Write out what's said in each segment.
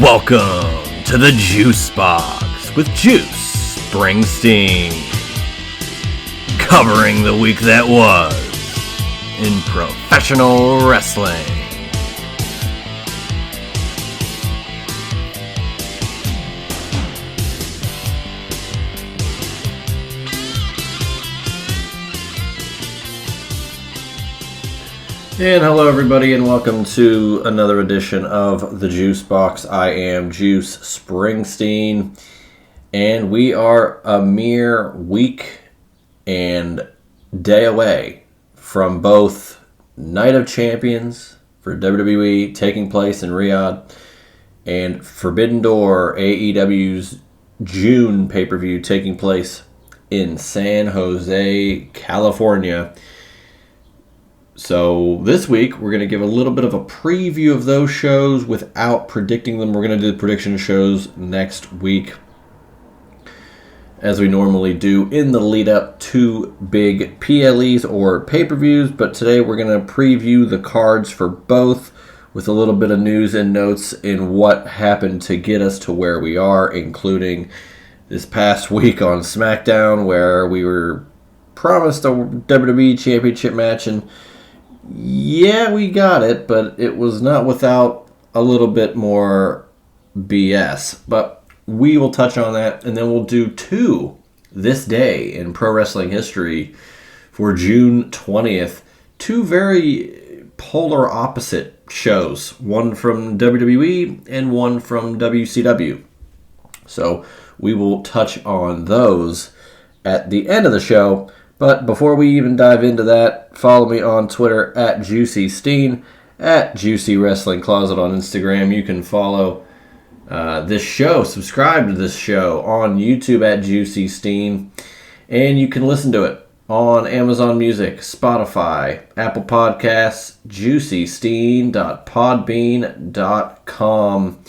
Welcome to the Juice Box with Juice Springsteen, covering the week that was in professional wrestling. And hello everybody, and welcome to another edition of the Juice Box. I am Juice Springsteen, and we are a mere week and day away from both Night of Champions for WWE taking place in Riyadh and Forbidden Door, AEW's June pay-per-view taking place in San Jose, California. So this week, we're going to give a little bit of a preview of those shows without predicting them. We're going to do the prediction shows next week, as we normally do in the lead up to big PLEs or pay-per-views. But today, we're going to preview the cards for both with a little bit of news and notes in what happened to get us to where we are, including this past week on SmackDown, where we were promised a WWE Championship match, and yeah, we got it, but it was not without a little bit more BS. But we will touch on that, and then we'll do two this day in pro wrestling history for June 20th. Two very polar opposite shows, one from WWE and one from WCW. So we will touch on those at the end of the show. But before we even dive into that, follow me on Twitter at JuicySteen, at Juicy Wrestling Closet on Instagram. You can follow this show, subscribe to this show on YouTube at JuicySteen, and you can listen to it on Amazon Music, Spotify, Apple Podcasts, juicysteen.podbean.com.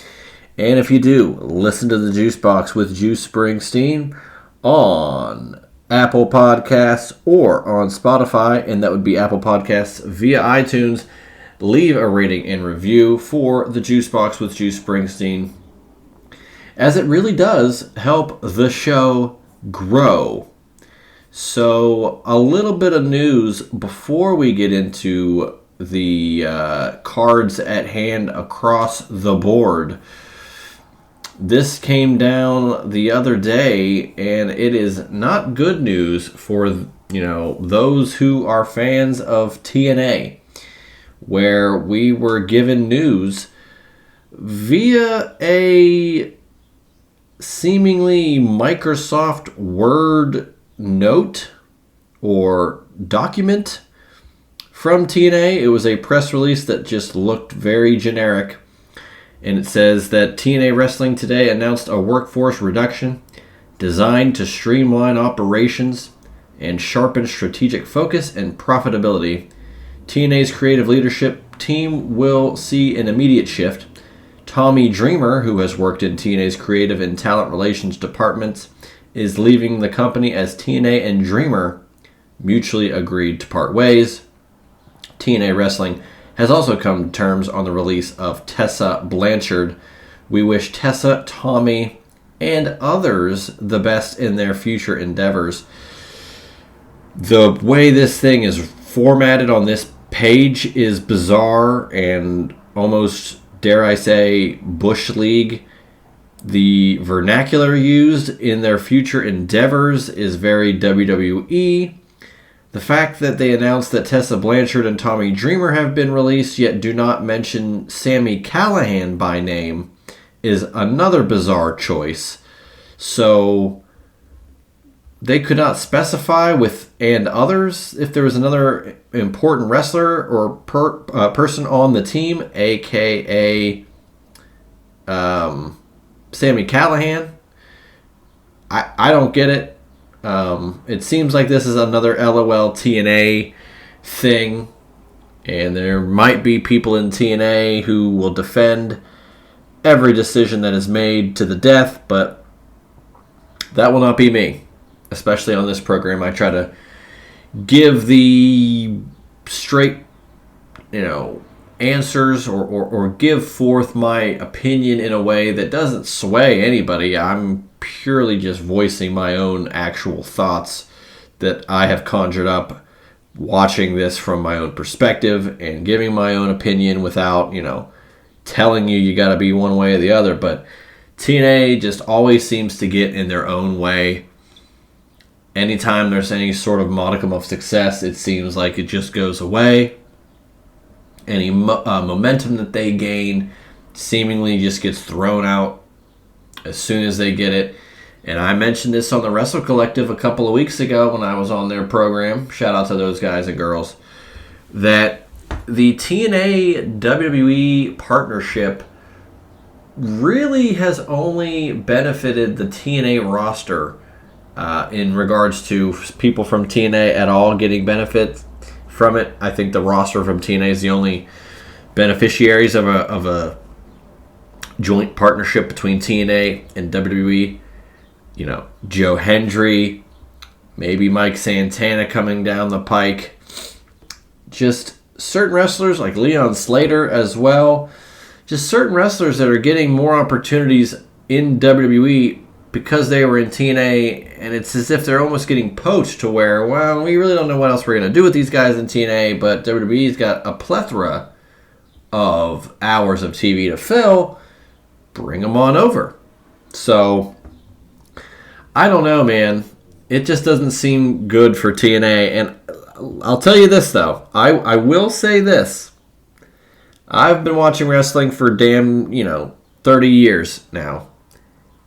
And if you do, listen to the Juice Box with Juice Springsteen on Apple Podcasts or on Spotify, and that would be Apple Podcasts via iTunes. Leave a rating and review for the Juice Box with Juice Springsteen, as it really does help the show grow. So a little bit of news before we get into the cards at hand across the board. This came down the other day, and it is not good news for, those who are fans of TNA, where we were given news via a seemingly Microsoft Word note or document from TNA. It was a press release that just looked very generic. And it says that TNA Wrestling today announced a workforce reduction designed to streamline operations and sharpen strategic focus and profitability. TNA's creative leadership team will see an immediate shift. Tommy Dreamer, who has worked in TNA's creative and talent relations departments, is leaving the company as TNA and Dreamer mutually agreed to part ways. TNA Wrestling has also come to terms on the release of Tessa Blanchard. We wish Tessa, Tommy, and others the best in their future endeavors. The way this thing is formatted on this page is bizarre and almost, dare I say, Bush League. The vernacular used in their future endeavors is very WWE. The fact that they announced that Tessa Blanchard and Tommy Dreamer have been released, yet do not mention Sami Callihan by name, is another bizarre choice. So they could not specify with "and others" if there was another important wrestler or person on the team, a.k.a. Sami Callihan. I don't get it. It seems like this is another LOL TNA thing, and there might be people in TNA who will defend every decision that is made to the death, but that will not be me, especially on this program. I try to give the straight, answers or give forth my opinion in a way that doesn't sway anybody. I'm purely just voicing my own actual thoughts that I have conjured up watching this from my own perspective and giving my own opinion without, telling you got to be one way or the other. But TNA just always seems to get in their own way. Anytime there's any sort of modicum of success, it seems like it just goes away. Any momentum that they gain seemingly just gets thrown out as soon as they get it. And I mentioned this on the Wrestle Collective a couple of weeks ago when I was on their program. Shout out to those guys and girls. That the TNA WWE partnership really has only benefited the TNA roster in regards to people from TNA at all getting benefit from it. I think the roster from TNA is the only beneficiaries of a joint partnership between TNA and WWE. Joe Hendry, maybe Mike Santana coming down the pike. Just certain wrestlers like Leon Slater as well. Just certain wrestlers that are getting more opportunities in WWE because they were in TNA, and it's as if they're almost getting poached to where, well, we really don't know what else we're going to do with these guys in TNA, but WWE's got a plethora of hours of TV to fill. Bring them on over. So, I don't know, man. It just doesn't seem good for TNA, and I'll tell you this, though. I will say this. I've been watching wrestling for 30 years now.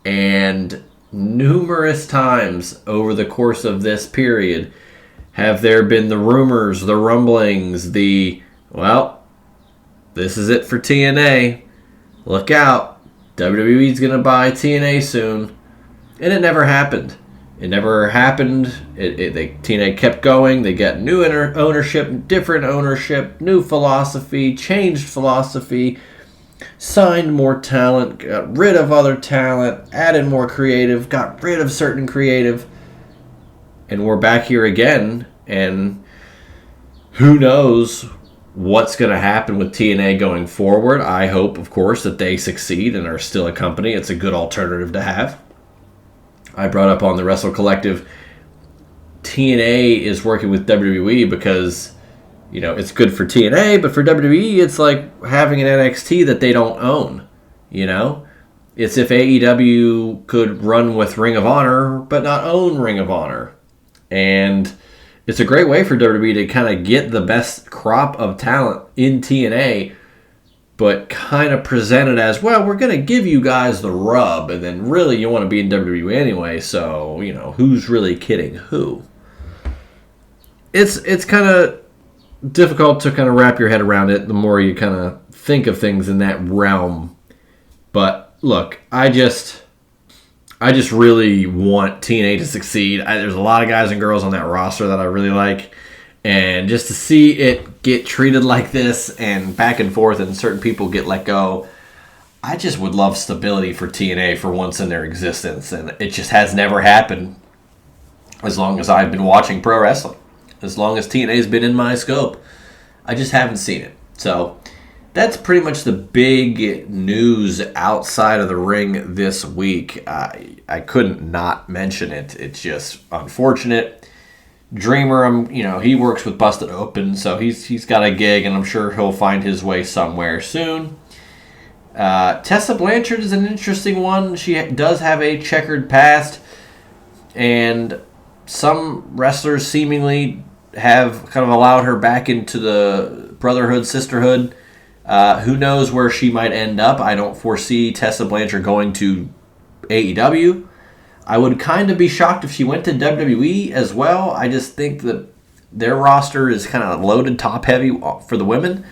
And numerous times over the course of this period have there been the rumors, the rumblings, this is it for TNA. Look out. WWE's going to buy TNA soon. And it never happened. TNA kept going. They got new ownership, different ownership, new philosophy, changed philosophy, signed more talent, got rid of other talent, added more creative, got rid of certain creative, and we're back here again, and who knows what's going to happen with TNA going forward. I hope, of course, that they succeed and are still a company. It's a good alternative to have. I brought up on the Wrestle Collective, TNA is working with WWE because it's good for TNA, but for WWE, it's like having an NXT that they don't own. It's if AEW could run with Ring of Honor, but not own Ring of Honor. And it's a great way for WWE to kind of get the best crop of talent in TNA, but kind of present it as, well, we're going to give you guys the rub, and then really you want to be in WWE anyway, so, who's really kidding who? It's kind of difficult to kind of wrap your head around it the more you kind of think of things in that realm. But look, I just really want TNA to succeed. There's a lot of guys and girls on that roster that I really like, and just to see it get treated like this and back and forth and certain people get let go, I just would love stability for TNA for once in their existence, and it just has never happened as long as I've been watching pro wrestling. As long as TNA's been in my scope, I just haven't seen it. So that's pretty much the big news outside of the ring this week. I couldn't not mention it. It's just unfortunate. Dreamer, he works with Busted Open, so he's got a gig, and I'm sure he'll find his way somewhere soon. Tessa Blanchard is an interesting one. She does have a checkered past, and some wrestlers seemingly have kind of allowed her back into the brotherhood, sisterhood. Who knows where she might end up? I don't foresee Tessa Blanchard going to AEW. I would kind of be shocked if she went to WWE as well. I just think that their roster is kind of loaded top heavy for the women,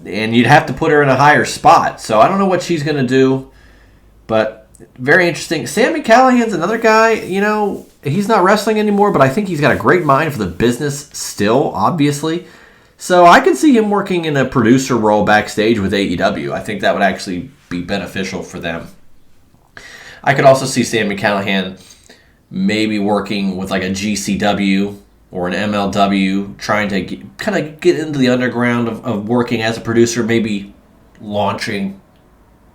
and you'd have to put her in a higher spot. So I don't know what she's going to do, but very interesting. Sami Callihan's another guy, he's not wrestling anymore, but I think he's got a great mind for the business still, obviously. So I can see him working in a producer role backstage with AEW. I think that would actually be beneficial for them. I could also see Sami Callihan maybe working with like a GCW or an MLW, trying to kind of get into the underground of working as a producer, maybe launching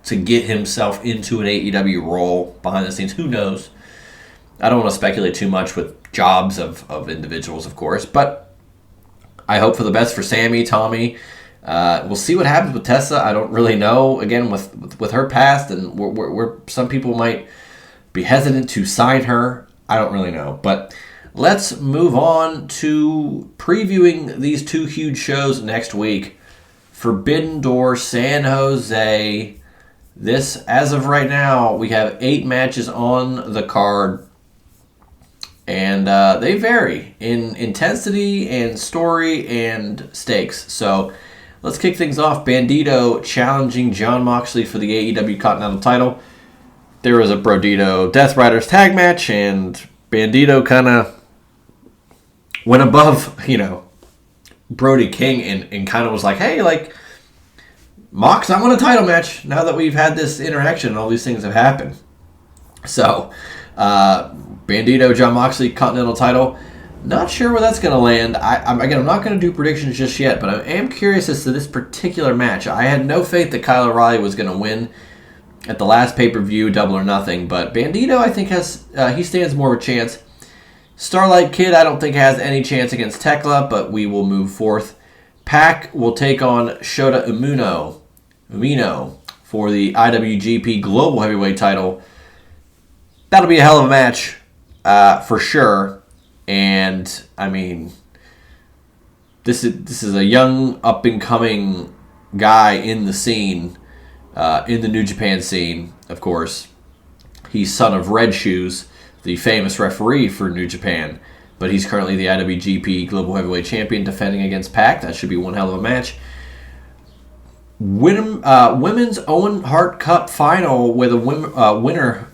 to get himself into an AEW role behind the scenes. Who knows? I don't want to speculate too much with jobs of individuals, of course, but I hope for the best for Sammy, Tommy. We'll see what happens with Tessa. I don't really know, again, with her past, and where some people might be hesitant to sign her. I don't really know, but let's move on to previewing these two huge shows next week. Forbidden Door, San Jose. This, as of right now, we have 8 matches on the card. And they vary in intensity and story and stakes. So let's kick things off. Bandito challenging Jon Moxley for the AEW Continental title. There was a Brodito Death Riders tag match, and Bandito kind of went above, Brody King and kind of was like, hey, Mox, I want a title match now that we've had this interaction and all these things have happened. So, Bandito, Jon Moxley, Continental title. Not sure where that's going to land. I'm not going to do predictions just yet, but I am curious as to this particular match. I had no faith that Kyle O'Reilly was going to win at the last pay-per-view, Double or Nothing, but Bandito, I think, he stands more of a chance. Starlight Kid, I don't think has any chance against Tekla, but we will move forth. Pac will take on Shota Umino for the IWGP Global Heavyweight title. That'll be a hell of a match, for sure. And this is a young, up and coming guy in the scene, in the New Japan scene. Of course, he's son of Red Shoes, the famous referee for New Japan, but he's currently the IWGP Global Heavyweight Champion, defending against Pac. That should be one hell of a match. Women's Owen Hart Cup final, where the winner,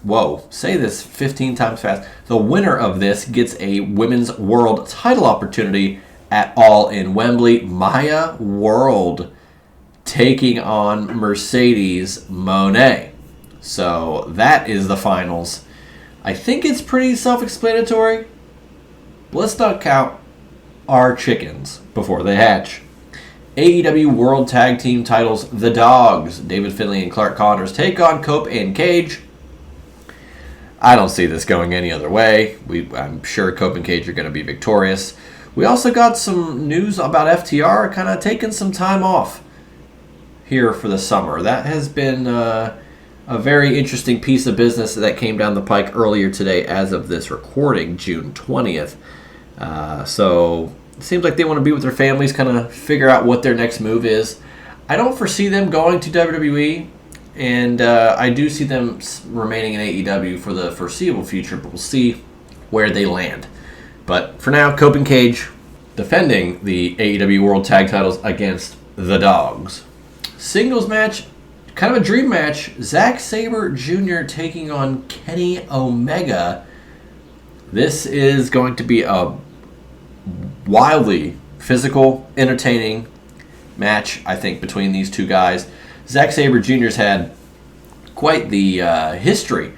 say this 15 times fast, the winner of this gets a women's world title opportunity at All in Wembley. Maya World taking on Mercedes Moné. So that is the finals. I think it's pretty self-explanatory. Let's not count our chickens before they hatch. AEW World Tag Team titles, The Dogs, David Finlay and Clark Connors, take on Cope and Cage. I don't see this going any other way. I'm sure Cope and Cage are going to be victorious. We also got some news about FTR kind of taking some time off here for the summer. That has been a very interesting piece of business that came down the pike earlier today as of this recording, June 20th. So it seems like they want to be with their families, kind of figure out what their next move is. I don't foresee them going to WWE, and I do see them remaining in AEW for the foreseeable future, but we'll see where they land. But for now, Cope and Cage defending the AEW World Tag titles against The Dogs. Singles match, kind of a dream match. Zack Sabre Jr. taking on Kenny Omega. This is going to be a wildly physical, entertaining match, I think, between these two guys. Zack Sabre Jr.'s had quite the history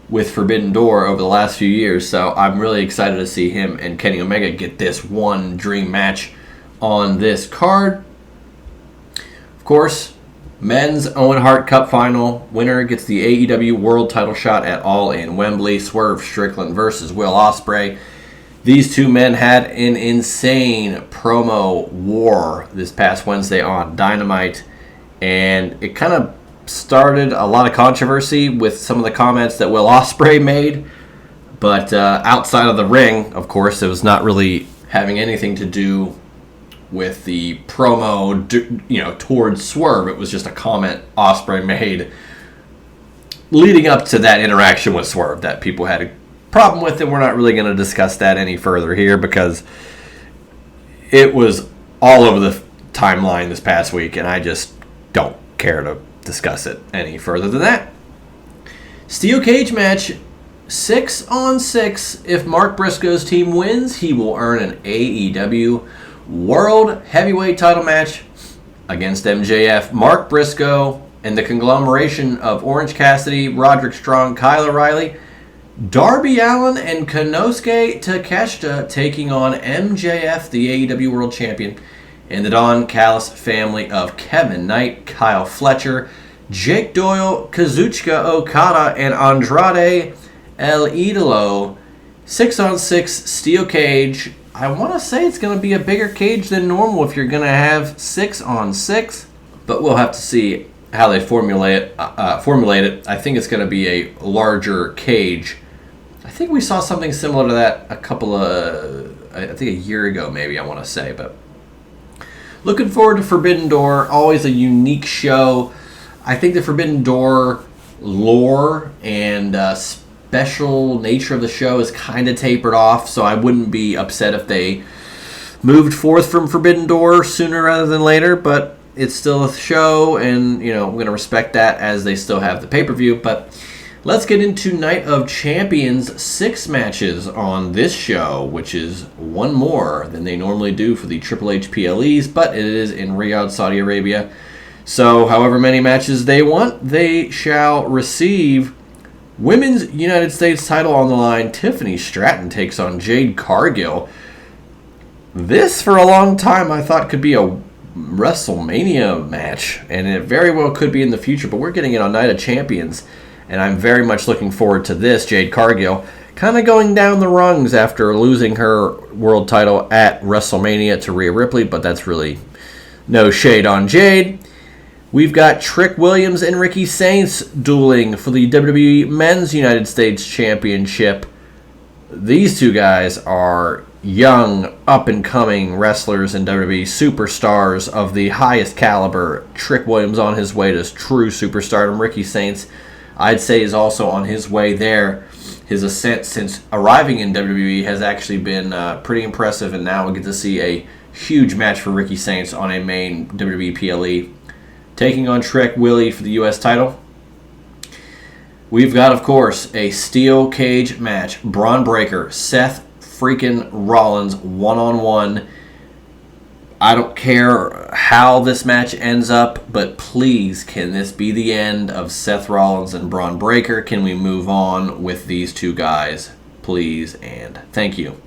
with Forbidden Door over the last few years, so I'm really excited to see him and Kenny Omega get this one dream match on this card. Of course, men's Owen Hart Cup final. Winner gets the AEW World title shot at All in Wembley. Swerve Strickland versus Will Ospreay. These two men had an insane promo war this past Wednesday on Dynamite, and it kind of started a lot of controversy with some of the comments that Will Ospreay made, but outside of the ring, of course, it was not really having anything to do with the promo, towards Swerve. It was just a comment Ospreay made leading up to that interaction with Swerve that people had a problem with, and we're not really going to discuss that any further here because it was all over the timeline this past week, and I just don't care to discuss it any further than that. Steel cage match, 6-on-6. If Mark Briscoe's team wins, he will earn an AEW World Heavyweight title match against MJF. Mark Briscoe and the conglomeration of Orange Cassidy, Roderick Strong, Kyle O'Reilly, Darby Allin and Konosuke Takeshita taking on MJF, the AEW World Champion, and the Don Callis family of Kevin Knight, Kyle Fletcher, Jake Doyle, Kazuchika Okada, and Andrade El Idolo. 6-on-6 steel cage. I want to say it's going to be a bigger cage than normal if you're going to have 6-on-6, but we'll have to see how they formulate it. I think it's going to be a larger cage. I think we saw something similar to that I think a year ago maybe, I want to say. But looking forward to Forbidden Door, always a unique show. I think the Forbidden Door lore and special nature of the show is kind of tapered off, so I wouldn't be upset if they moved forth from Forbidden Door sooner rather than later, but it's still a show, and I'm going to respect that as they still have the pay-per-view. But let's get into Night of Champions. 6 matches on this show, which is one more than they normally do for the Triple H PLEs, but it is in Riyadh, Saudi Arabia. So however many matches they want, they shall receive. Women's United States title on the line. Tiffany Stratton takes on Jade Cargill. This, for a long time, I thought could be a WrestleMania match, and it very well could be in the future, but we're getting it on Night of Champions, and I'm very much looking forward to this. Jade Cargill kind of going down the rungs after losing her world title at WrestleMania to Rhea Ripley, but that's really no shade on Jade. We've got Trick Williams and Ricky Saints dueling for the WWE Men's United States Championship. These two guys are young, up-and-coming wrestlers in WWE, superstars of the highest caliber. Trick Williams on his way to true superstardom. Ricky Saints, I'd say, is also on his way there. His ascent since arriving in WWE has actually been pretty impressive, and now we get to see a huge match for Ricky Saints on a main WWE PLE. Taking on Trick Willie for the U.S. title. We've got, of course, a steel cage match. Braun Breaker, Seth freaking Rollins, one-on-one. I don't care how this match ends up, but please, can this be the end of Seth Rollins and Braun Breaker? Can we move on with these two guys? Please and thank you.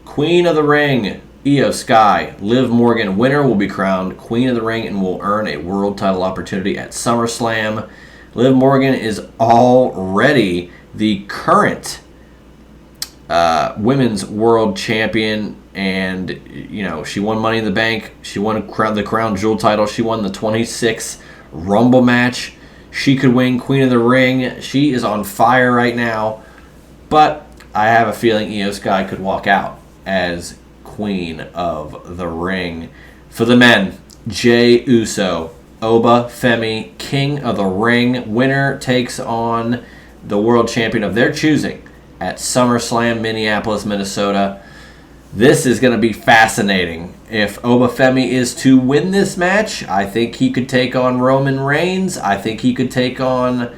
Queen of the Ring, Io Sky, Liv Morgan. Winner will be crowned Queen of the Ring and will earn a world title opportunity at SummerSlam. Liv Morgan is already the current women's world champion, and she won Money in the Bank. She won the Crown Jewel title. She won the 26 Rumble match. She could win Queen of the Ring. She is on fire right now, but I have a feeling Io Sky could walk out as Queen of the Ring. For the men, Jey Uso, Oba Femi, King of the Ring. Winner takes on the world champion of their choosing at SummerSlam, Minneapolis, Minnesota. This is going to be fascinating. If Oba Femi is to win this match, I think he could take on Roman Reigns. I think he could take on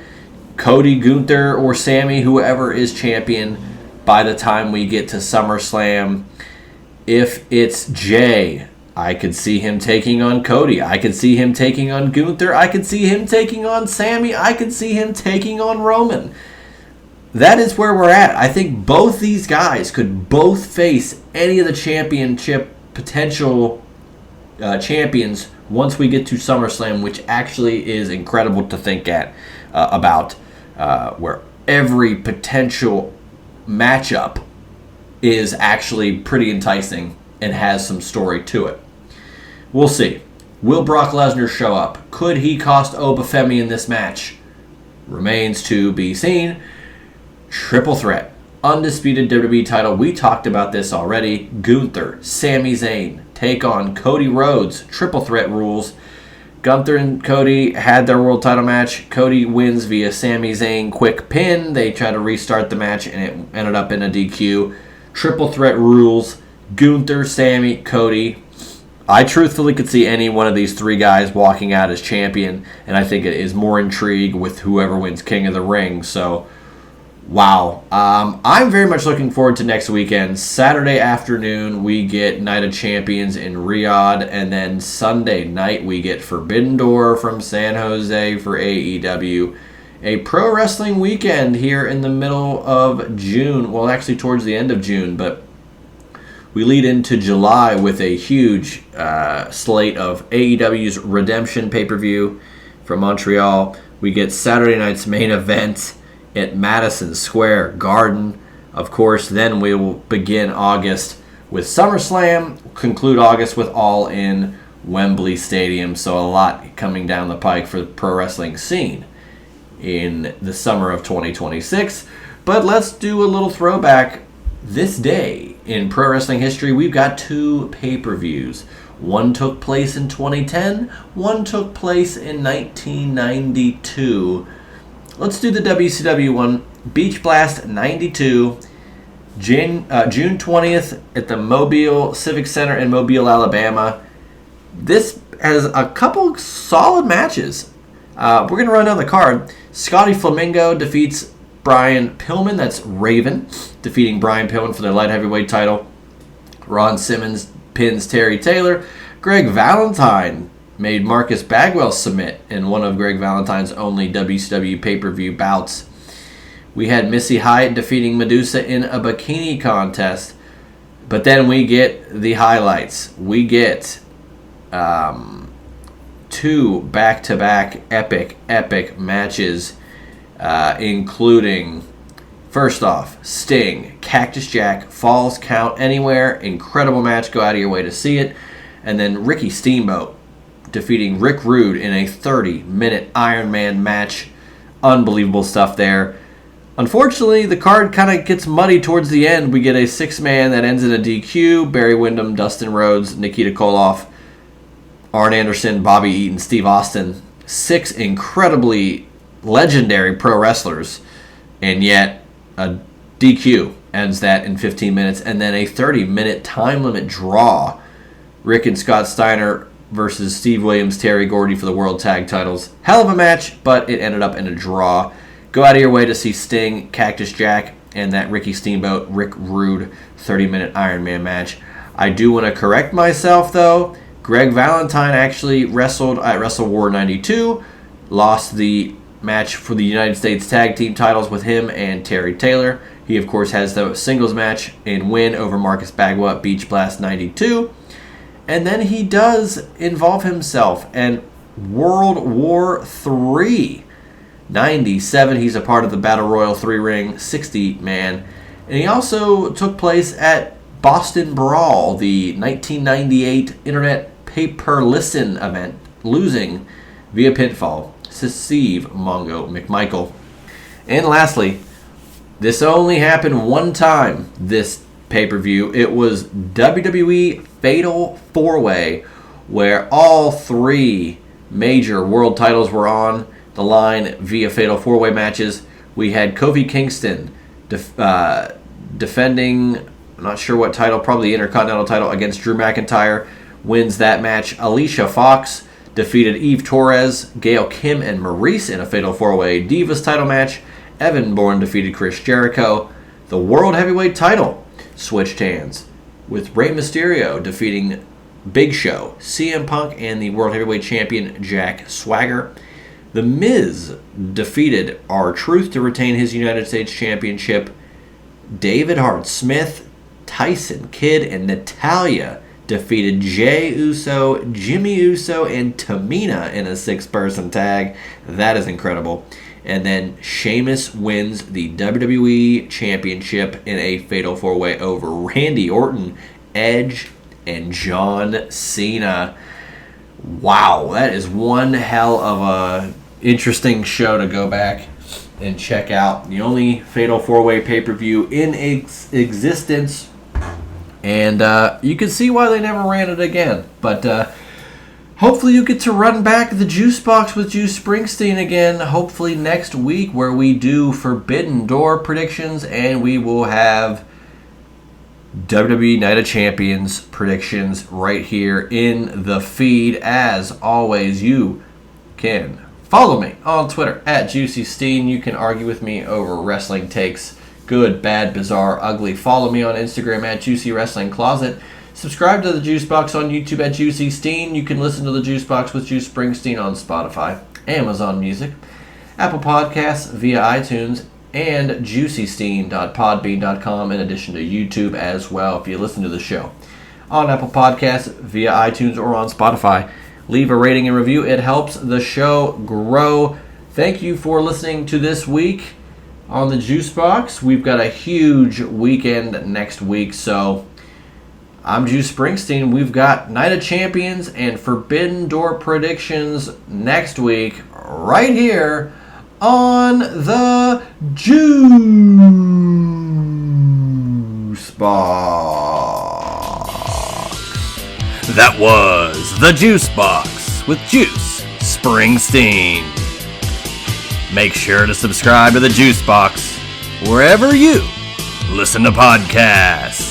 Cody, Gunther, or Sammy, whoever is champion by the time we get to SummerSlam. If it's Jay, I could see him taking on Cody. I could see him taking on Gunther. I could see him taking on Sammy. I could see him taking on Roman. That is where we're at. I think both these guys could both face any of the championship potential champions once we get to SummerSlam, which actually is incredible to think about, where every potential matchup is actually pretty enticing and has some story to it. We'll see. Will Brock Lesnar show up? Could he cost Oba Femi in this match? Remains to be seen. Triple threat. Undisputed WWE title. We talked about this already. Gunther, Sami Zayn take on Cody Rhodes. Triple threat rules. Gunther and Cody had their world title match. Cody wins via Sami Zayn quick pin. They try to restart the match and it ended up in a DQ. Triple threat rules. Gunther, Sammy, Cody. I truthfully could see any one of these three guys walking out as champion, and I think it is more intrigue with whoever wins King of the Ring. So, wow. I'm very much looking forward to next weekend. Saturday afternoon, we get Night of Champions in Riyadh, and then Sunday night, we get Forbidden Door from San Jose for AEW. a pro wrestling weekend here in the middle of June. Well, actually towards the end of June, but we lead into July with a huge slate of AEW's Redemption pay-per-view from Montreal. We get Saturday night's main event at Madison Square Garden. Of course, then we will begin August with SummerSlam, conclude August with All In Wembley Stadium. So a lot coming down the pike for the pro wrestling scene in the summer of 2026. But let's do a little throwback. This day in pro wrestling history, we've got 2 pay-per-views. One took place in 2010, one took place in 1992. Let's do the WCW one. Beach Blast 92, June 20th at the Mobile Civic Center in Mobile, Alabama. This has a couple solid matches. We're going to run down the card. Scotty Flamingo defeats Brian Pillman. That's Raven, defeating Brian Pillman for their light heavyweight title. Ron Simmons pins Terry Taylor. Greg Valentine made Marcus Bagwell submit in one of Greg Valentine's only WCW pay-per-view bouts. We had Missy Hyatt defeating Medusa in a bikini contest. But then we get the highlights. We get 2 back-to-back epic matches, including, first off, Sting, Cactus Jack, Falls Count Anywhere. Incredible match. Go out of your way to see it. And then Ricky Steamboat defeating Rick Rude in a 30-minute Iron Man match. Unbelievable stuff there. Unfortunately, the card kind of gets muddy towards the end. We get a 6-man that ends in a DQ. Barry Windham, Dustin Rhodes, Nikita Koloff, Arn Anderson, Bobby Eaton, Steve Austin. 6 incredibly legendary pro wrestlers. And yet, a DQ ends that in 15 minutes. And then a 30-minute time limit draw. Rick and Scott Steiner versus Steve Williams, Terry Gordy for the World Tag Titles. Hell of a match, but it ended up in a draw. Go out of your way to see Sting, Cactus Jack, and that Ricky Steamboat, Rick Rude 30-minute Iron Man match. I do want to correct myself, though. Greg Valentine actually wrestled at Wrestle War 92, lost the match for the United States Tag Team titles with him and Terry Taylor. He, of course, has the singles match and win over Marcus Bagwell at Beach Blast 92. And then he does involve himself in World War III. 97, he's a part of the Battle Royal 3-ring 60-man. And he also took place at Boston Brawl, the 1998 Internet Pay-Per-Listen event, losing via pinfall to Steve Mongo McMichael. And lastly, this only happened one time, this pay-per-view. It was WWE Fatal 4-Way, where all 3 major world titles were on the line via Fatal 4-Way matches. We had Kofi Kingston defending, I'm not sure what title, probably the Intercontinental title against Drew McIntyre, wins that match. Alicia Fox defeated Eve Torres, Gail Kim, and Maurice in a Fatal 4-Way Divas title match. Evan Bourne defeated Chris Jericho. The World Heavyweight title switched hands with Rey Mysterio defeating Big Show, CM Punk, and the World Heavyweight Champion Jack Swagger. The Miz defeated R-Truth to retain his United States Championship. David Hart Smith, Tyson Kidd, and Natalya defeated Jey Uso, Jimmy Uso, and Tamina in a 6-person tag. That is incredible. And then Sheamus wins the WWE Championship in a Fatal 4-Way over Randy Orton, Edge, and John Cena. Wow, that is one hell of a interesting show to go back and check out. The only Fatal 4-Way pay-per-view in existence. And you can see why they never ran it again. But hopefully you get to run back the Juice Box with Juice Springsteen again. Hopefully next week, where we do Forbidden Door predictions. And we will have WWE Night of Champions predictions right here in the feed. As always, you can follow me on Twitter at JuicySteen. You can argue with me over wrestling takes, good, bad, bizarre, ugly. Follow me on Instagram at Juicy Wrestling Closet. Subscribe to the Juice Box on YouTube at JuicySteen. You can listen to the Juice Box with Juice Springsteen on Spotify, Amazon Music, Apple Podcasts via iTunes, and juicysteam.podbean.com, in addition to YouTube as well if you listen to the show. On Apple Podcasts via iTunes or on Spotify, leave a rating and review. It helps the show grow. Thank you for listening to this week on the Juice Box. We've got a huge weekend next week, so I'm Juice Springsteen. We've got Night of Champions and Forbidden Door predictions next week, right here on the Juice Box. That was the Juice Box with Juice Springsteen. Make sure to subscribe to the Juice Box wherever you listen to podcasts.